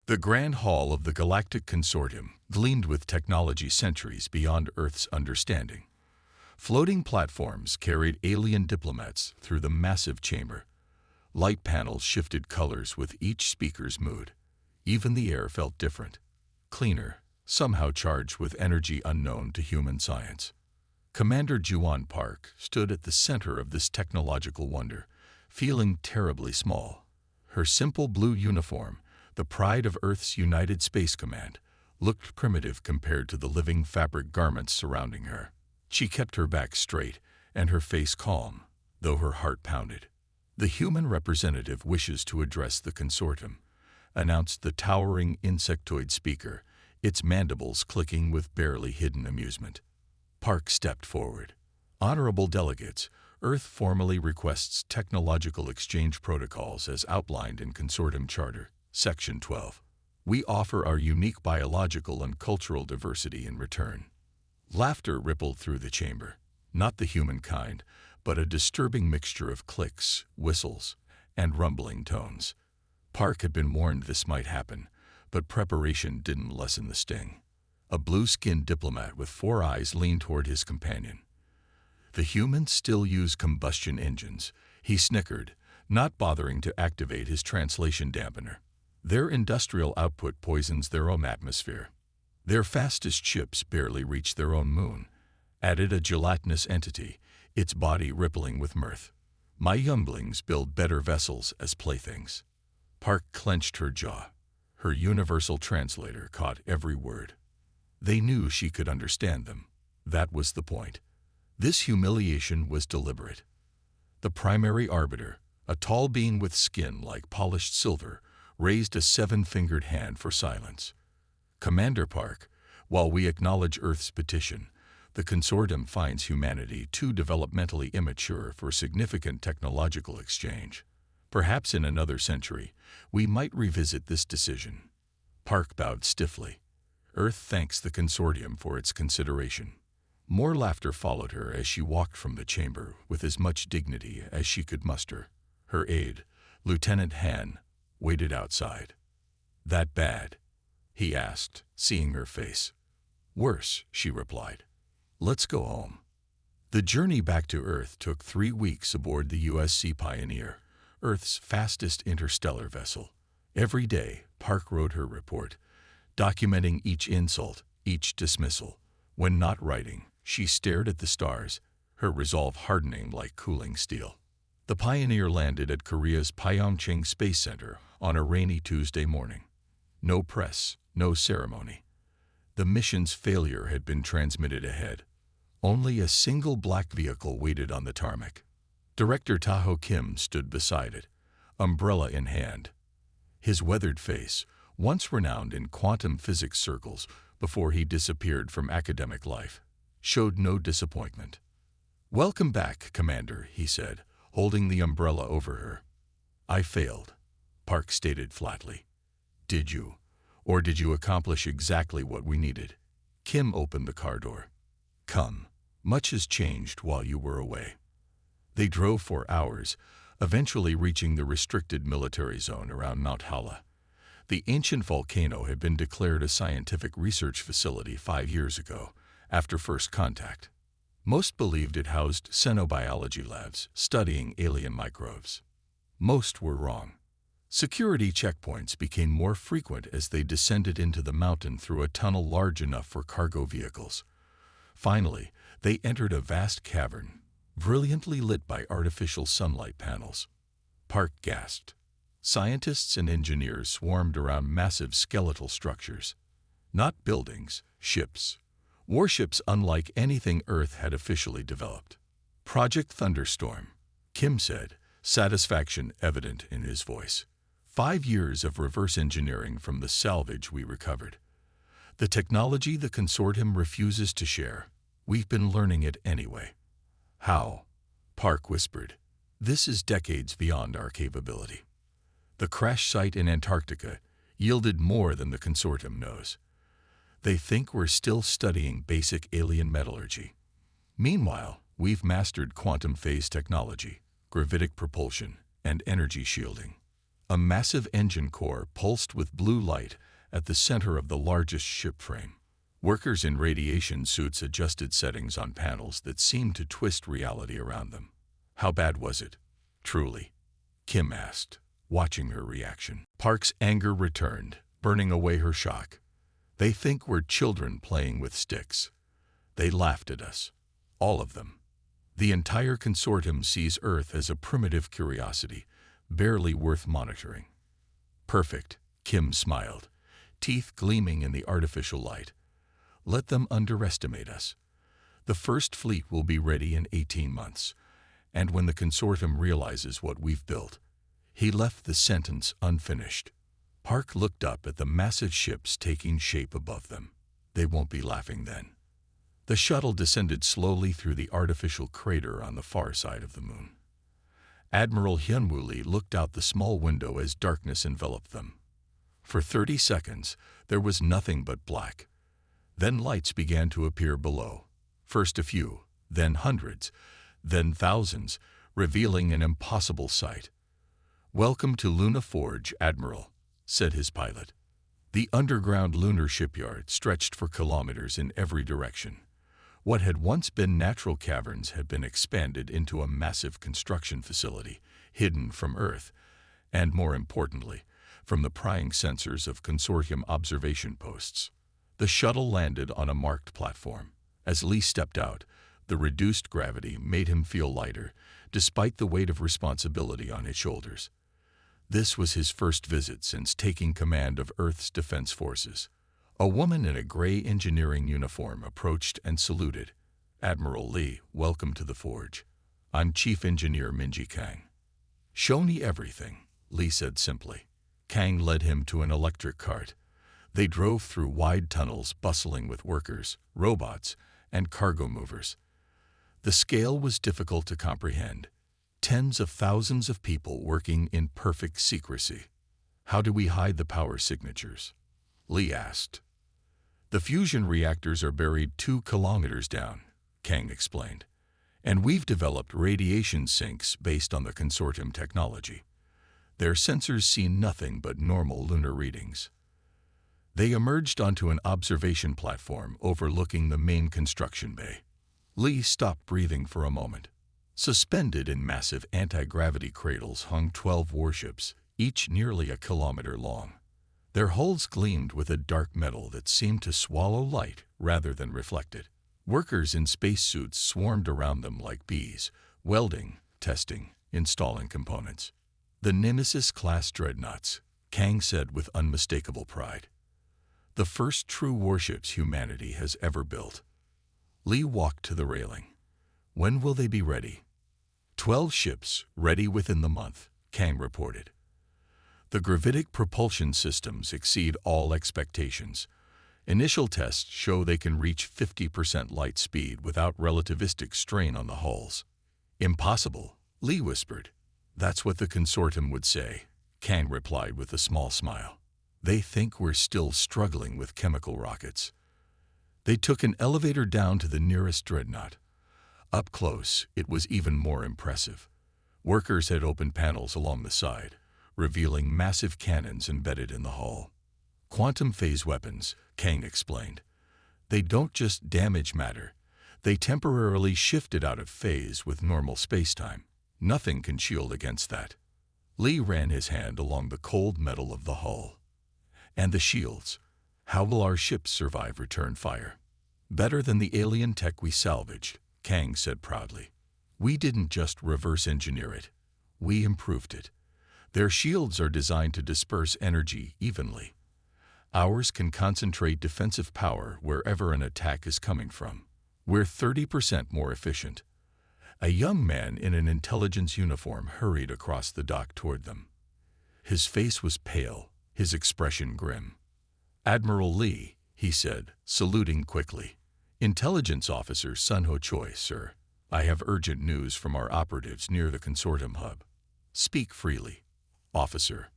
The Grand Hall of the Galactic Consortium gleamed with technology centuries beyond Earth's understanding. Floating platforms carried alien diplomats through the massive chamber. Light panels shifted colors with each speaker's mood. Even the air felt different, cleaner, somehow charged with energy unknown to human science. Commander Juan Park stood at the center of this technological wonder, feeling terribly small. Her simple blue uniform, the pride of Earth's United Space Command, looked primitive compared to the living fabric garments surrounding her. She kept her back straight and her face calm, though her heart pounded. "The human representative wishes to address the consortium," announced the towering insectoid speaker, its mandibles clicking with barely hidden amusement. Park stepped forward. "Honorable delegates, Earth formally requests technological exchange protocols as outlined in Consortium Charter, Section 12. We offer our unique biological and cultural diversity in return." Laughter rippled through the chamber, not the human kind, but a disturbing mixture of clicks, whistles, and rumbling tones. Park had been warned this might happen, but preparation didn't lessen the sting. A blue-skinned diplomat with 4 eyes leaned toward his companion. "The humans still use combustion engines," he snickered, not bothering to activate his translation dampener. "Their industrial output poisons their own atmosphere. Their fastest ships barely reach their own moon," added a gelatinous entity, its body rippling with mirth. "My younglings build better vessels as playthings." Park clenched her jaw. Her universal translator caught every word. They knew she could understand them. That was the point. This humiliation was deliberate. The primary arbiter, a tall being with skin like polished silver, raised a 7-fingered hand for silence. "Commander Park, while we acknowledge Earth's petition, the consortium finds humanity too developmentally immature for significant technological exchange. Perhaps in another century, we might revisit this decision." Park bowed stiffly. "Earth thanks the consortium for its consideration." More laughter followed her as she walked from the chamber with as much dignity as she could muster. Her aide, Lieutenant Han, waited outside. "That bad?" he asked, seeing her face. "Worse," she replied. "Let's go home." The journey back to Earth took 3 weeks aboard the USC Pioneer, Earth's fastest interstellar vessel. Every day, Park wrote her report, documenting each insult, each dismissal. When not writing, she stared at the stars, her resolve hardening like cooling steel. The Pioneer landed at Korea's Pyeongchang Space Center on a rainy Tuesday morning. No press, no ceremony. The mission's failure had been transmitted ahead. Only a single black vehicle waited on the tarmac. Director Taho Kim stood beside it, umbrella in hand. His weathered face, once renowned in quantum physics circles before he disappeared from academic life, showed no disappointment. "Welcome back, Commander," he said, holding the umbrella over her. "I failed," Park stated flatly. "Did you? Or did you accomplish exactly what we needed?" Kim opened the car door. "Come. Much has changed while you were away." They drove for hours, eventually reaching the restricted military zone around Mount Hala. The ancient volcano had been declared a scientific research facility 5 years ago, after first contact. Most believed it housed xenobiology labs studying alien microbes. Most were wrong. Security checkpoints became more frequent as they descended into the mountain through a tunnel large enough for cargo vehicles. Finally, they entered a vast cavern, brilliantly lit by artificial sunlight panels. Park gasped. Scientists and engineers swarmed around massive skeletal structures. Not buildings, ships. Warships unlike anything Earth had officially developed. "Project Thunderstorm," Kim said, satisfaction evident in his voice. 5 years of reverse engineering from the salvage we recovered. The technology the consortium refuses to share. We've been learning it anyway. "How?" Park whispered. "This is decades beyond our capability. The crash site in Antarctica yielded more than the consortium knows. They think we're still studying basic alien metallurgy. Meanwhile, we've mastered quantum phase technology, gravitic propulsion, and energy shielding. A massive engine core pulsed with blue light at the center of the largest ship frame. Workers in radiation suits adjusted settings on panels that seemed to twist reality around them. How bad was it, truly? Kim asked, watching her reaction. Park's anger returned, burning away her shock. They think we're children playing with sticks. They laughed at us. All of them. The entire consortium sees Earth as a primitive curiosity, barely worth monitoring. Perfect, Kim smiled, teeth gleaming in the artificial light. Let them underestimate us. The first fleet will be ready in 18 months, and when the consortium realizes what we've built. He left the sentence unfinished. Park looked up at the massive ships taking shape above them. They won't be laughing then. The shuttle descended slowly through the artificial crater on the far side of the moon. Admiral Hyunwoo Lee looked out the small window as darkness enveloped them. For 30 seconds, there was nothing but black. Then lights began to appear below. First a few, then hundreds, then thousands, revealing an impossible sight. "Welcome to Luna Forge, Admiral," said his pilot. The underground lunar shipyard stretched for kilometers in every direction. What had once been natural caverns had been expanded into a massive construction facility, hidden from Earth, and more importantly, from the prying sensors of consortium observation posts. The shuttle landed on a marked platform. As Lee stepped out, the reduced gravity made him feel lighter, despite the weight of responsibility on his shoulders. This was his first visit since taking command of Earth's defense forces. A woman in a gray engineering uniform approached and saluted. "Admiral Lee, welcome to the Forge. I'm Chief Engineer Minji Kang." "Show me everything," Lee said simply. Kang led him to an electric cart. They drove through wide tunnels bustling with workers, robots, and cargo movers. The scale was difficult to comprehend. Tens of thousands of people working in perfect secrecy. "How do we hide the power signatures?" Lee asked. "The fusion reactors are buried 2 kilometers down," Kang explained. "And we've developed radiation sinks based on the consortium technology. Their sensors see nothing but normal lunar readings." They emerged onto an observation platform overlooking the main construction bay. Lee stopped breathing for a moment. Suspended in massive anti-gravity cradles hung 12 warships, each nearly a kilometer long. Their hulls gleamed with a dark metal that seemed to swallow light rather than reflect it. Workers in spacesuits swarmed around them like bees, welding, testing, installing components. "The Nemesis-class dreadnoughts," Kang said with unmistakable pride. "The first true warships humanity has ever built." Lee walked to the railing. "When will they be ready?" 12 ships, ready within the month, Kang reported. The gravitic propulsion systems exceed all expectations. Initial tests show they can reach 50% light speed without relativistic strain on the hulls. "Impossible," Lee whispered. "That's what the consortium would say," Kang replied with a small smile. "They think we're still struggling with chemical rockets." They took an elevator down to the nearest dreadnought. Up close, it was even more impressive. Workers had opened panels along the side, revealing massive cannons embedded in the hull. "Quantum phase weapons," Kang explained. "They don't just damage matter. They temporarily shift it out of phase with normal spacetime. Nothing can shield against that." Lee ran his hand along the cold metal of the hull. "And the shields? How will our ships survive return fire?" "Better than the alien tech we salvaged," Kang said proudly. "We didn't just reverse engineer it. We improved it. Their shields are designed to disperse energy evenly. Ours can concentrate defensive power wherever an attack is coming from. We're 30% more efficient." A young man in an intelligence uniform hurried across the dock toward them. His face was pale, his expression grim. "Admiral Lee," he said, saluting quickly. "Intelligence Officer Sunho Choi, sir. I have urgent news from our operatives near the consortium hub." "Speak freely, officer."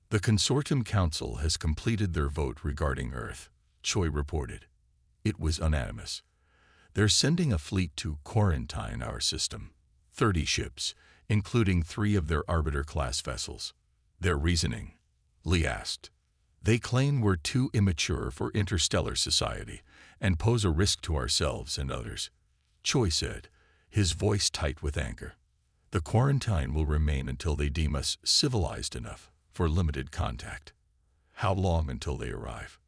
"The Consortium Council has completed their vote regarding Earth," Choi reported. It was unanimous. "They're sending a fleet to quarantine our system. 30 ships, including 3 of their Arbiter-class vessels. Their reasoning? Lee asked. They claim we're too immature for interstellar society and pose a risk to ourselves and others. Choi said, his voice tight with anger. The quarantine will remain until they deem us civilized enough for limited contact. How long until they arrive?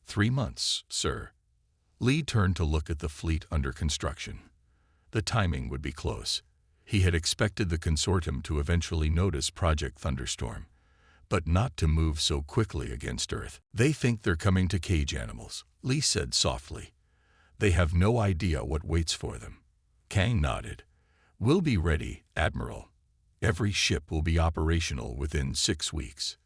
3 months, sir. Lee turned to look at the fleet under construction. The timing would be close. He had expected the consortium to eventually notice Project Thunderstorm, but not to move so quickly against Earth. They think they're coming to cage animals, Lee said softly. They have no idea what waits for them. Kang nodded. We'll be ready, Admiral. Every ship will be operational within 6 weeks.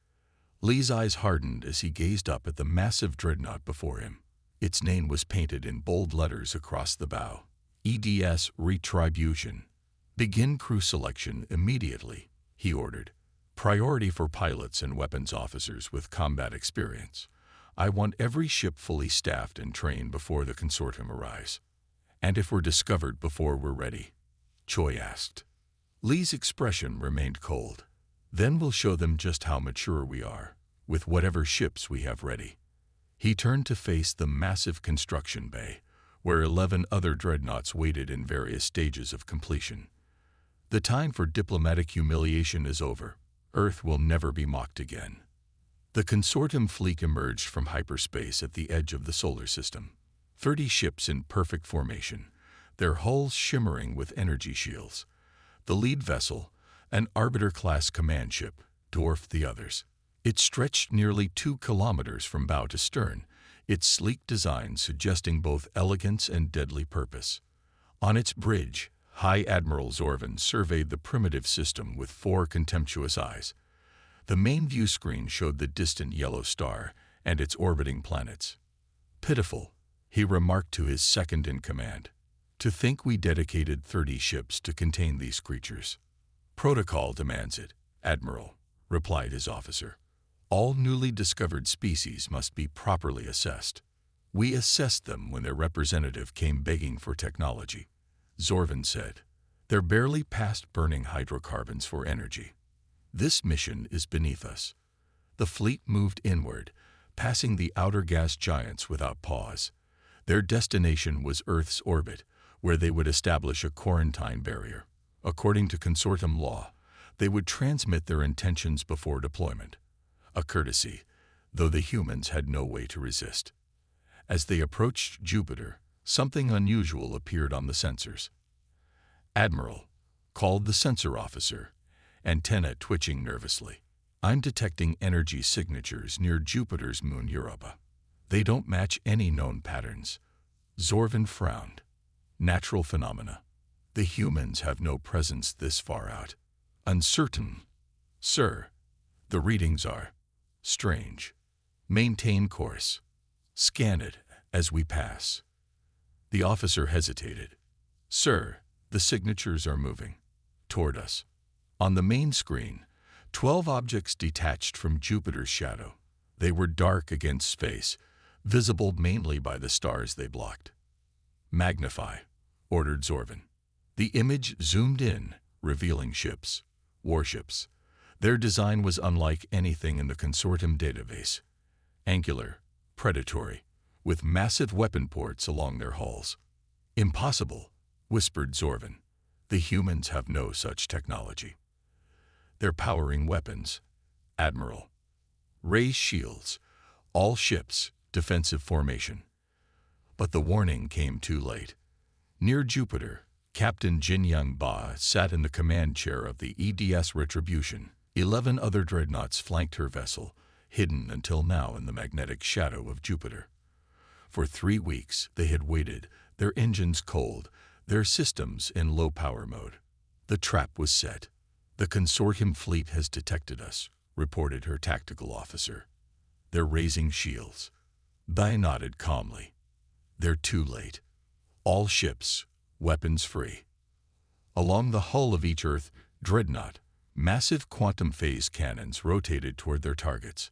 Lee's eyes hardened as he gazed up at the massive dreadnought before him. Its name was painted in bold letters across the bow. EDS Retribution. Begin crew selection immediately, he ordered. Priority for pilots and weapons officers with combat experience. I want every ship fully staffed and trained before the consortium arrives. And if we're discovered before we're ready? Choi asked. Lee's expression remained cold. Then we'll show them just how mature we are, with whatever ships we have ready. He turned to face the massive construction bay, where 11 other dreadnoughts waited in various stages of completion. The time for diplomatic humiliation is over. Earth will never be mocked again. The consortium fleet emerged from hyperspace at the edge of the solar system. 30 ships in perfect formation, their hulls shimmering with energy shields. The lead vessel, an Arbiter-class command ship, dwarfed the others. It stretched nearly 2 kilometers from bow to stern, its sleek design suggesting both elegance and deadly purpose. On its bridge, High Admiral Zorvan surveyed the primitive system with 4 contemptuous eyes. The main view screen showed the distant yellow star and its orbiting planets. Pitiful, he remarked to his second-in-command. To think we dedicated 30 ships to contain these creatures. Protocol demands it, Admiral, replied his officer. All newly discovered species must be properly assessed. We assessed them when their representative came begging for technology. Zorvan said, they're barely past burning hydrocarbons for energy. This mission is beneath us. The fleet moved inward, passing the outer gas giants without pause. Their destination was Earth's orbit, where they would establish a quarantine barrier. According to consortium law, they would transmit their intentions before deployment. A courtesy, though the humans had no way to resist. As they approached Jupiter, something unusual appeared on the sensors. Admiral, called the sensor officer, antenna twitching nervously. I'm detecting energy signatures near Jupiter's moon Europa. They don't match any known patterns. Zorvan frowned. Natural phenomena. The humans have no presence this far out. Uncertain. Sir, the readings are strange. Maintain course. Scan it as we pass. The officer hesitated. Sir, the signatures are moving toward us. On the main screen, 12 objects detached from Jupiter's shadow. They were dark against space, visible mainly by the stars they blocked. Magnify, ordered Zorvan. The image zoomed in, revealing ships, warships. Their design was unlike anything in the consortium database. Angular, predatory, with massive weapon ports along their hulls. Impossible, whispered Zorvan. The humans have no such technology. They're powering weapons, Admiral. Raise shields, all ships, defensive formation. But the warning came too late. Near Jupiter, Captain Jinyang Ba sat in the command chair of the EDS Retribution. 11 other dreadnoughts flanked her vessel, hidden until now in the magnetic shadow of Jupiter. For 3 weeks they had waited, their engines cold, their systems in low-power mode. The trap was set. The consortium fleet has detected us, reported her tactical officer. They're raising shields. Bai nodded calmly. They're too late. All ships, weapons free. Along the hull of each Earth dreadnought, massive quantum phase cannons rotated toward their targets.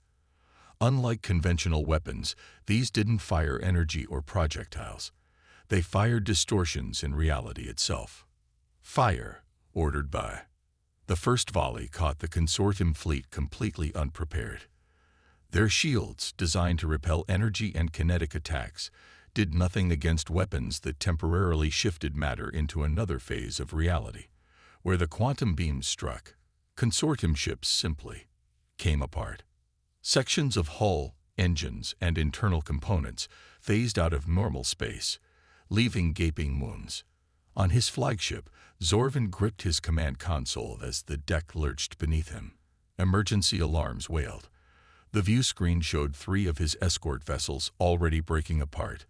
Unlike conventional weapons, these didn't fire energy or projectiles. They fired distortions in reality itself. Fire, ordered Bai. The first volley caught the consortium fleet completely unprepared. Their shields, designed to repel energy and kinetic attacks, did nothing against weapons that temporarily shifted matter into another phase of reality. Where the quantum beams struck, consortium ships simply came apart. Sections of hull, engines, and internal components phased out of normal space, leaving gaping wounds. On his flagship, Zorvan gripped his command console as the deck lurched beneath him. Emergency alarms wailed. The view screen showed 3 of his escort vessels already breaking apart,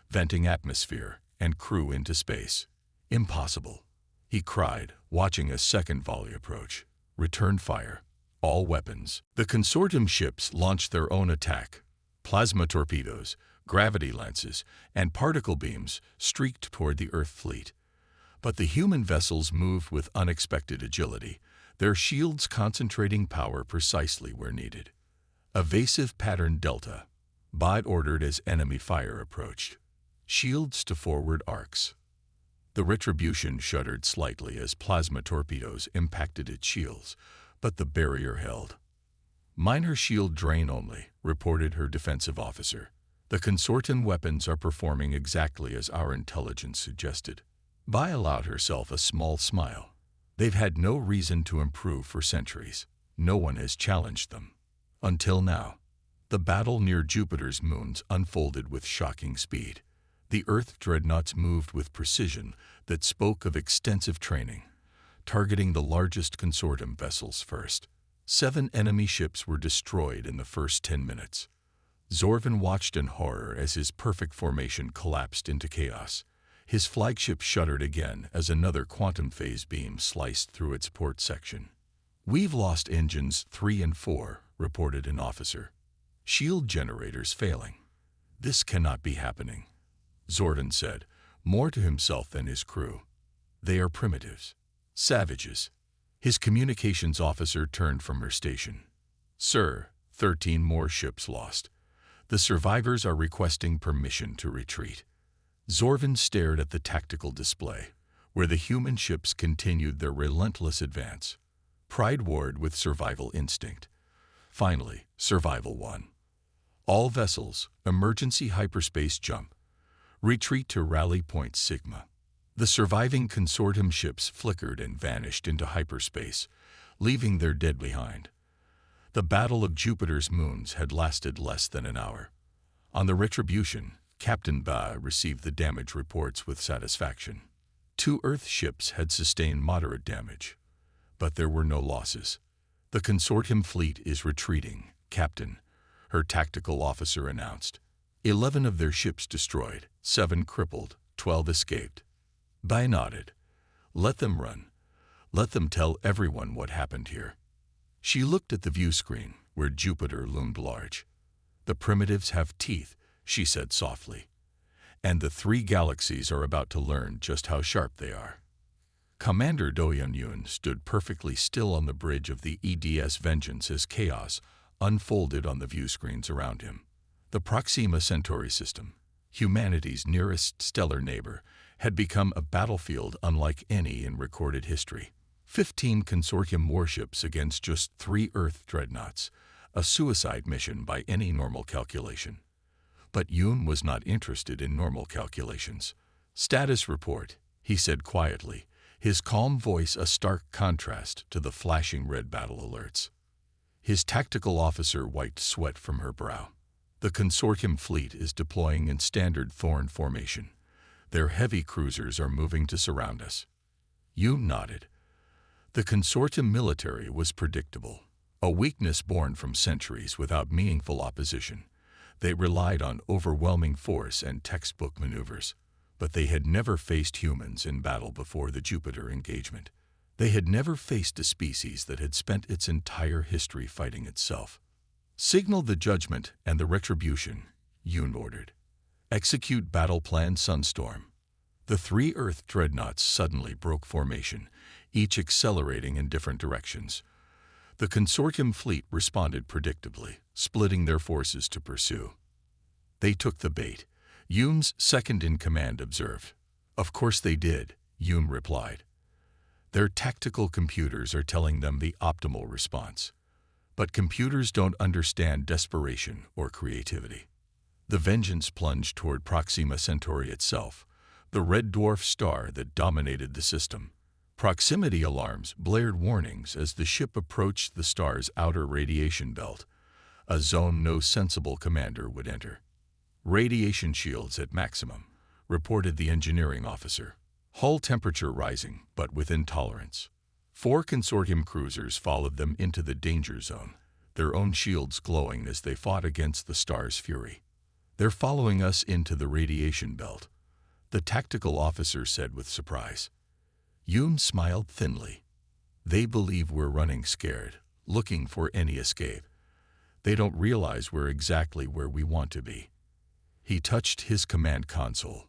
venting atmosphere and crew into space. Impossible, he cried, watching a second volley approach. Return fire. All weapons. The consortium ships launched their own attack. Plasma torpedoes, gravity lances, and particle beams streaked toward the Earth fleet. But the human vessels moved with unexpected agility, their shields concentrating power precisely where needed. Evasive pattern delta. Bot ordered as enemy fire approached. Shields to forward arcs. The Retribution shuddered slightly as plasma torpedoes impacted its shields, but the barrier held. Minor shield drain only, reported her defensive officer. The consortium weapons are performing exactly as our intelligence suggested. Vi allowed herself a small smile. They've had no reason to improve for centuries. No one has challenged them. Until now. The battle near Jupiter's moons unfolded with shocking speed. The Earth dreadnoughts moved with precision that spoke of extensive training, targeting the largest consortium vessels first. 7 enemy ships were destroyed in the first 10 minutes. Zorvan watched in horror as his perfect formation collapsed into chaos. His flagship shuddered again as another quantum phase beam sliced through its port section. "We've lost engines 3 and 4, reported an officer. Shield generators failing. This cannot be happening, Zorvan said, more to himself than his crew. They are primitives. Savages. His communications officer turned from her station. Sir, 13 more ships lost. The survivors are requesting permission to retreat. Zorvan stared at the tactical display, where the human ships continued their relentless advance. Pride warred with survival instinct. Finally, survival won. All vessels, emergency hyperspace jump. Retreat to Rally Point Sigma. The surviving consortium ships flickered and vanished into hyperspace, leaving their dead behind. The Battle of Jupiter's moons had lasted less than an hour. On the Retribution, Captain Ba received the damage reports with satisfaction. 2 Earth ships had sustained moderate damage, but there were no losses. The consortium fleet is retreating, Captain, her tactical officer announced. 11 of their ships destroyed, 7 crippled, 12 escaped. Bai nodded. Let them run. Let them tell everyone what happened here. She looked at the view screen, where Jupiter loomed large. The primitives have teeth, she said softly. And the 3 galaxies are about to learn just how sharp they are. Commander Doyon Yun stood perfectly still on the bridge of the EDS Vengeance as chaos unfolded on the view screens around him. The Proxima Centauri system, humanity's nearest stellar neighbor, had become a battlefield unlike any in recorded history. 15 consortium warships against just 3 Earth dreadnoughts, a suicide mission by any normal calculation. But Yun was not interested in normal calculations. Status report, he said quietly, his calm voice a stark contrast to the flashing red battle alerts. His tactical officer wiped sweat from her brow. The consortium fleet is deploying in standard Thorn formation. Their heavy cruisers are moving to surround us. Yun nodded. The consortium military was predictable, a weakness born from centuries without meaningful opposition. They relied on overwhelming force and textbook maneuvers, but they had never faced humans in battle before the Jupiter engagement. They had never faced a species that had spent its entire history fighting itself. Signal the judgment and the retribution, Yun ordered. Execute battle plan Sunstorm. The 3 Earth dreadnoughts suddenly broke formation, each accelerating in different directions. The consortium fleet responded predictably, splitting their forces to pursue. They took the bait, Yun's second-in-command observed. Of course they did, Yun replied. Their tactical computers are telling them the optimal response. But computers don't understand desperation or creativity. The Vengeance plunged toward Proxima Centauri itself, the red dwarf star that dominated the system. Proximity alarms blared warnings as the ship approached the star's outer radiation belt, a zone no sensible commander would enter. "Radiation shields at maximum," reported the engineering officer. "Hull temperature rising, but within tolerance." 4 consortium cruisers followed them into the danger zone, their own shields glowing as they fought against the star's fury. "They're following us into the radiation belt," the tactical officer said with surprise. Yoon smiled thinly. "They believe we're running scared, looking for any escape. They don't realize we're exactly where we want to be." He touched his command console.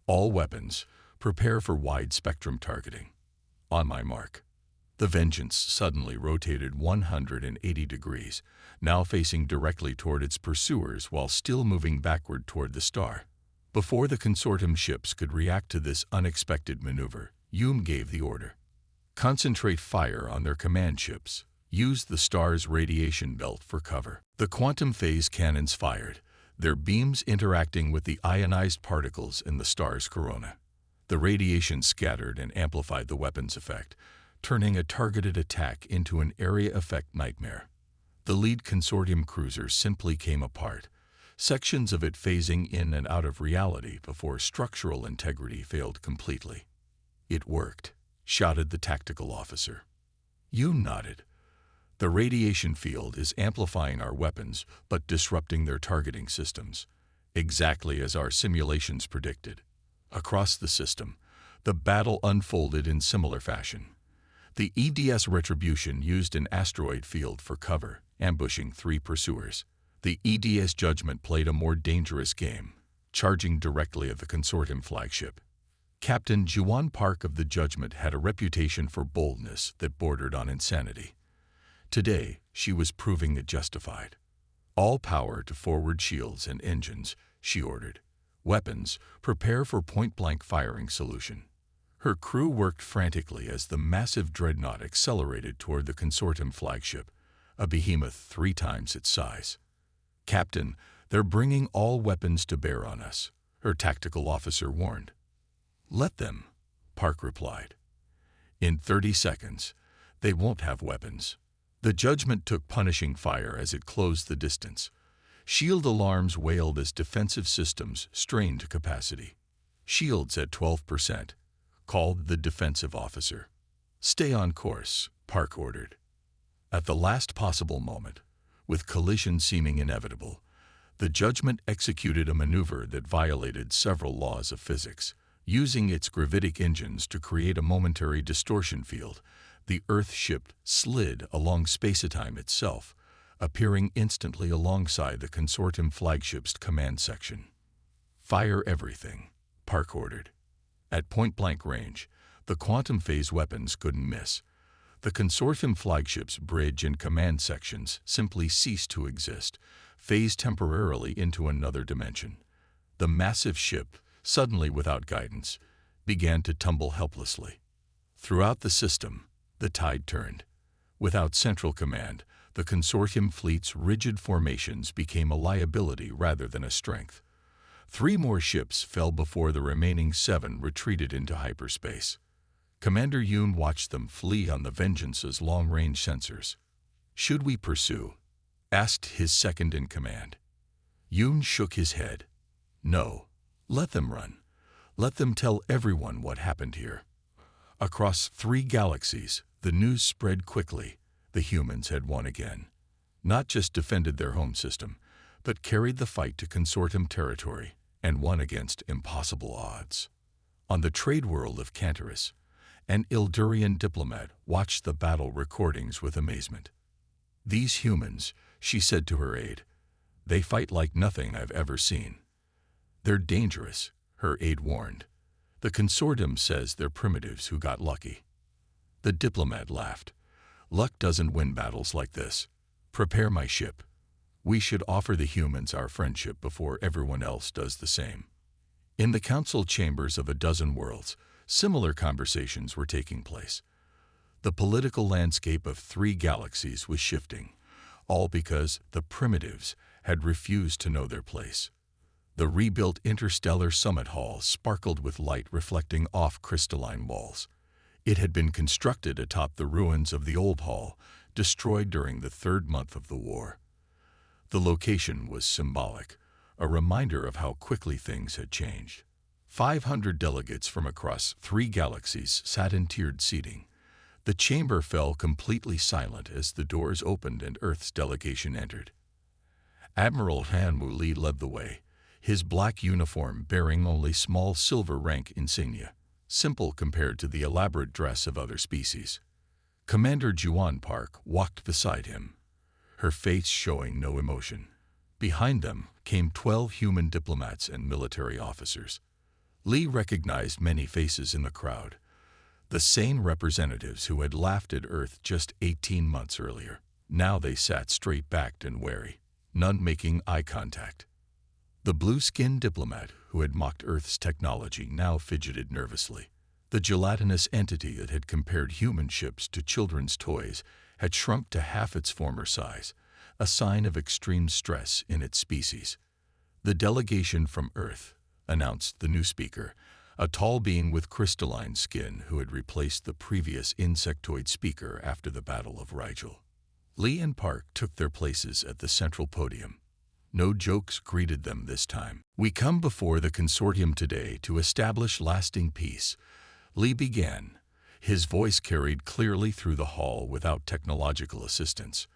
"All weapons, prepare for wide-spectrum targeting. On my mark." The Vengeance suddenly rotated 180 degrees, now facing directly toward its pursuers while still moving backward toward the star. Before the consortium ships could react to this unexpected maneuver, Yoon gave the order. "Concentrate fire on their command ships. Use the star's radiation belt for cover." The quantum phase cannons fired, their beams interacting with the ionized particles in the star's corona. The radiation scattered and amplified the weapon's effect, turning a targeted attack into an area effect nightmare. The lead consortium cruiser simply came apart, sections of it phasing in and out of reality before structural integrity failed completely. "It worked," shouted the tactical officer. Yoon nodded. "The radiation field is amplifying our weapons but disrupting their targeting systems, exactly as our simulations predicted." Across the system, the battle unfolded in similar fashion. The EDS Retribution used an asteroid field for cover, ambushing 3 pursuers. The EDS Judgment played a more dangerous game, charging directly at the consortium flagship. Captain Juwon Park of the Judgment had a reputation for boldness that bordered on insanity. Today, she was proving it justified. "All power to forward shields and engines," she ordered. "Weapons, prepare for point-blank firing solution." Her crew worked frantically as the massive Dreadnought accelerated toward the consortium flagship, a behemoth 3 times its size. "Captain, they're bringing all weapons to bear on us," her tactical officer warned. "Let them," Park replied. "In 30 seconds, they won't have weapons." The Judgment took punishing fire as it closed the distance. Shield alarms wailed as defensive systems strained to capacity. "Shields at 12%. Called the defensive officer. "Stay on course," Park ordered. At the last possible moment, with collision seeming inevitable, the Judgment executed a maneuver that violated several laws of physics. Using its gravitic engines to create a momentary distortion field, the Earth ship slid along space-time itself, appearing instantly alongside the consortium flagship's command section. "Fire everything," Park ordered. At point-blank range, the quantum phase weapons couldn't miss. The consortium flagship's bridge and command sections simply ceased to exist, phased temporarily into another dimension. The massive ship, suddenly without guidance, began to tumble helplessly. Throughout the system, the tide turned. Without central command, the consortium fleet's rigid formations became a liability rather than a strength. 3 more ships fell before the remaining 7 retreated into hyperspace. Commander Yoon watched them flee on the Vengeance's long-range sensors. "Should we pursue?" asked his second-in-command. Yoon shook his head. "No. Let them run. Let them tell everyone what happened here." Across 3 galaxies, the news spread quickly. The humans had won again. Not just defended their home system, but carried the fight to consortium territory and won against impossible odds. On the trade world of Cantorus, an Ildurian diplomat watched the battle recordings with amazement. "These humans," she said to her aide, "they fight like nothing I've ever seen." "They're dangerous," her aide warned. "The consortium says they're primitives who got lucky." The diplomat laughed. "Luck doesn't win battles like this. Prepare my ship. We should offer the humans our friendship before everyone else does the same." In the council chambers of a dozen worlds, similar conversations were taking place. The political landscape of 3 galaxies was shifting, all because the primitives had refused to know their place. The rebuilt Interstellar Summit Hall sparkled with light reflecting off crystalline walls. It had been constructed atop the ruins of the old hall, destroyed during the 3rd month of the war. The location was symbolic, a reminder of how quickly things had changed. 500 delegates from across 3 galaxies sat in tiered seating. The chamber fell completely silent as the doors opened and Earth's delegation entered. Admiral Han Wu-Li led the way, his black uniform bearing only small silver rank insignia, simple compared to the elaborate dress of other species. Commander Juan Park walked beside him, her face showing no emotion. Behind them came 12 human diplomats and military officers. Li recognized many faces in the crowd, the same representatives who had laughed at Earth just 18 months earlier. Now they sat straight-backed and wary, none making eye contact. The blue-skinned diplomat who had mocked Earth's technology now fidgeted nervously. The gelatinous entity that had compared human ships to children's toys had shrunk to half its former size, a sign of extreme stress in its species. "The delegation from Earth," announced the new speaker, a tall being with crystalline skin who had replaced the previous insectoid speaker after the Battle of Rigel. Li and Park took their places at the central podium. No jokes greeted them this time. "We come before the consortium today to establish lasting peace," Li began, his voice carried clearly through the hall without technological assistance.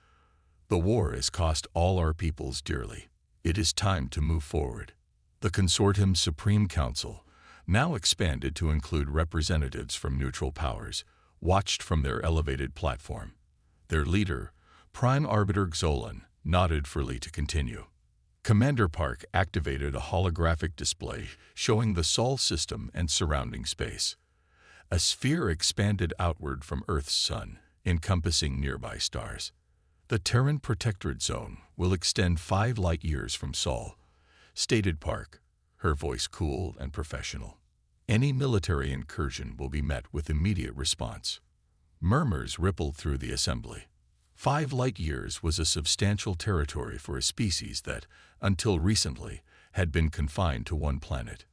"The war has cost all our peoples dearly. It is time to move forward." The consortium's Supreme Council, now expanded to include representatives from neutral powers, watched from their elevated platform. Their leader, Prime Arbiter Xolan, nodded for Li to continue. Commander Park activated a holographic display showing the Sol system and surrounding space. A sphere expanded outward from Earth's sun, encompassing nearby stars. "The Terran Protectorate Zone will extend 5 light-years from Sol," stated Park, her voice cool and professional. "Any military incursion will be met with immediate response." Murmurs rippled through the assembly. 5 light-years was a substantial territory for a species that, until recently, had been confined to one planet.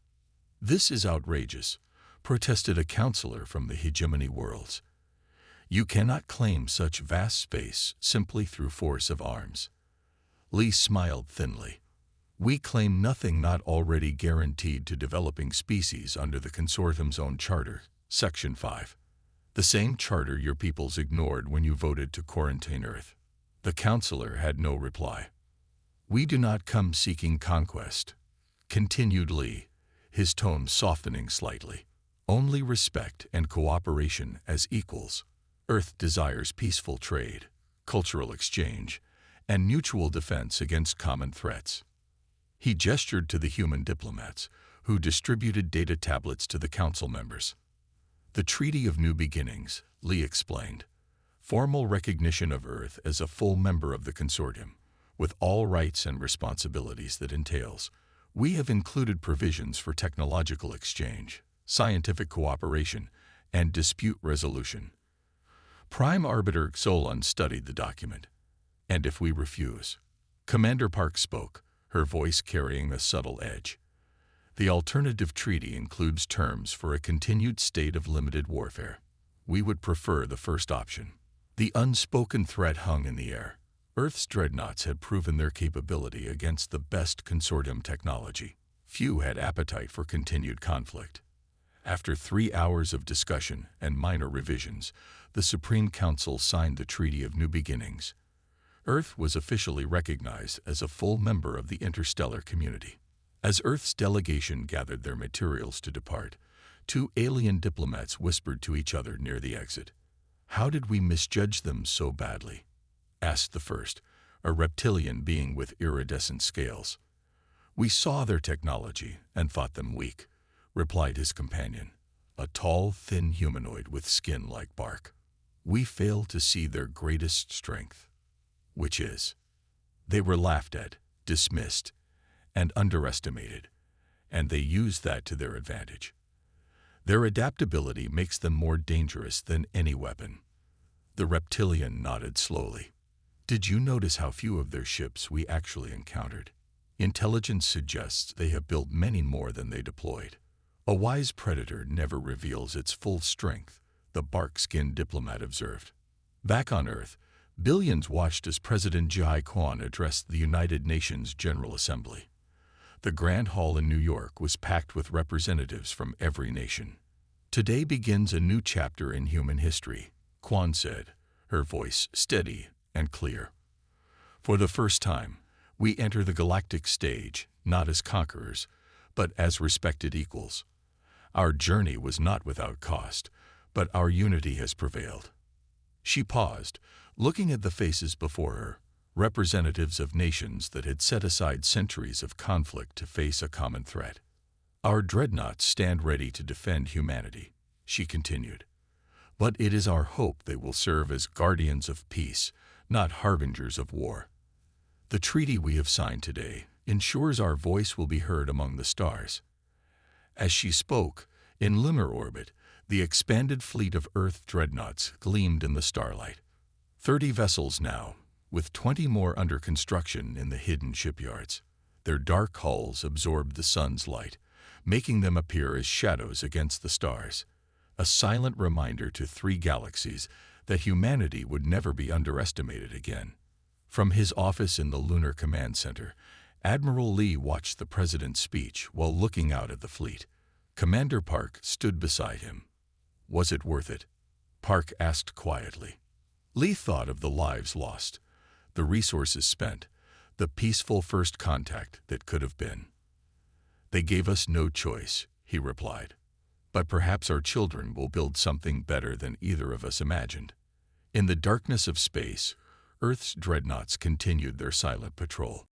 "This is outrageous," protested a counselor from the hegemony worlds. "You cannot claim such vast space simply through force of arms." Li smiled thinly. "We claim nothing not already guaranteed to developing species under the consortium's own charter, Section 5. The same charter your peoples ignored when you voted to quarantine Earth." The counselor had no reply. "We do not come seeking conquest," continued Li, his tone softening slightly. "Only respect and cooperation as equals. Earth desires peaceful trade, cultural exchange, and mutual defense against common threats." He gestured to the human diplomats, who distributed data tablets to the council members. "The Treaty of New Beginnings," Li explained. "Formal recognition of Earth as a full member of the consortium, with all rights and responsibilities that entails. We have included provisions for technological exchange, scientific cooperation, and dispute resolution." Prime Arbiter Xolan studied the document. "And if we refuse?" Commander Park spoke, her voice carrying a subtle edge. "The alternative treaty includes terms for a continued state of limited warfare. We would prefer the first option." The unspoken threat hung in the air. Earth's dreadnoughts had proven their capability against the best consortium technology. Few had appetite for continued conflict. After 3 hours of discussion and minor revisions, the Supreme Council signed the Treaty of New Beginnings. Earth was officially recognized as a full member of the interstellar community. As Earth's delegation gathered their materials to depart, 2 alien diplomats whispered to each other near the exit. "How did we misjudge them so badly?" asked the first, a reptilian being with iridescent scales. "We saw their technology and thought them weak," replied his companion, a tall, thin humanoid with skin like bark. "We failed to see their greatest strength." "Which is?" "They were laughed at, dismissed, and underestimated, and they used that to their advantage. Their adaptability makes them more dangerous than any weapon." The reptilian nodded slowly. Did you notice how few of their ships we actually encountered? Intelligence suggests they have built many more than they deployed. A wise predator never reveals its full strength, the bark-skinned diplomat observed. Back on Earth, billions watched as President Jai Kwan addressed the United Nations General Assembly. The Grand Hall in New York was packed with representatives from every nation. Today begins a new chapter in human history, Kwan said, her voice steady and clear. For the first time, we enter the galactic stage, not as conquerors, but as respected equals. Our journey was not without cost, but our unity has prevailed. She paused, looking at the faces before her, representatives of nations that had set aside centuries of conflict to face a common threat. Our dreadnoughts stand ready to defend humanity, she continued. But it is our hope they will serve as guardians of peace, not harbingers of war. The treaty we have signed today ensures our voice will be heard among the stars. As she spoke, in lunar orbit, the expanded fleet of Earth dreadnoughts gleamed in the starlight. 30 vessels now, with 20 more under construction in the hidden shipyards. Their dark hulls absorbed the sun's light, making them appear as shadows against the stars, a silent reminder to 3 galaxies that humanity would never be underestimated again. From his office in the Lunar Command Center, Admiral Lee watched the president's speech while looking out at the fleet. Commander Park stood beside him. Was it worth it? Park asked quietly. Lee thought of the lives lost, the resources spent, the peaceful first contact that could have been. They gave us no choice, he replied. But perhaps our children will build something better than either of us imagined. In the darkness of space, Earth's dreadnoughts continued their silent patrol.